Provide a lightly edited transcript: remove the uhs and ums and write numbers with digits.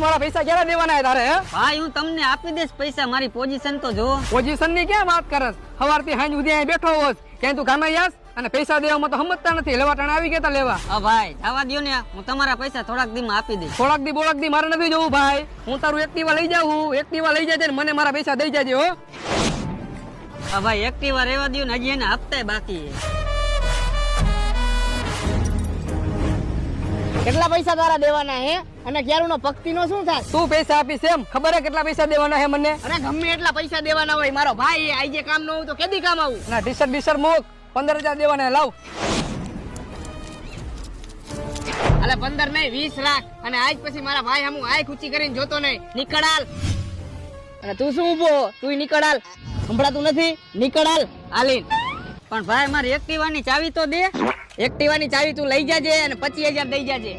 મારા પૈસા ક્યારે દેવાના હે તારે? હે ભાઈ હું તમને આપી દઈશ પૈસા, મારી પોઝિશન તો જો. પોઝિશન ની ક્યાં વાત કરસ? સવારથી સાંજ સુધી અહીં બેઠો હોસ, ક્યાંય તું કામે જાસ અને પૈસા દેવામાં તો સમજતા નથી. લેવા ટાણા આવી ગયા તા લેવા. હા ભાઈ જવા દ્યો ને, હું તમારા પૈસા થોડાક દી માં આપી દઈશ. થોડાક દી મારે નથી જવું ભાઈ. હું તારું એક્ટિવા લઈ જાઉં, એક્ટિવા લઈ જાય મને મારા પૈસા દઈ જાજે હો. હા ભાઈ એક્ટિવા રહેવા દ્યો ને, હજી એના હપ્તા બાકી છે. કેટલા પૈસા તારા દેવાના હે અને ક્યારુનો પક્તિનો શું થાય? તું પૈસા આપીશ એમ? ખબર હે કેટલા પૈસા દેવાના હે મને? અરે ગમે એટલા પૈસા દેવાના હોય, મારો ભાઈ આજે કામ ન હોય તો કેદી કામ આવું? ના ટી-શર્ટ બીશર્ટ મૂક. 15,000 દેવાના હે, લાવ. અલે 15 નહીં 20 લાખ. અને આજ પછી મારા ભાઈ હમુ આંખ ઊંચી કરીને જોતો નહીં. નીકળ હાલ. અને તું શું ઊભો? તું નીકળ હાલ. સંભળાતું નથી? નીકળ હાલ. હાલીન. પણ ભાઈ મારી એક્ટિવાની ચાવી તો દે. એક્ટિવાની ચાવી તું લઈ જાજે અને 25,000 દઈ જાજે.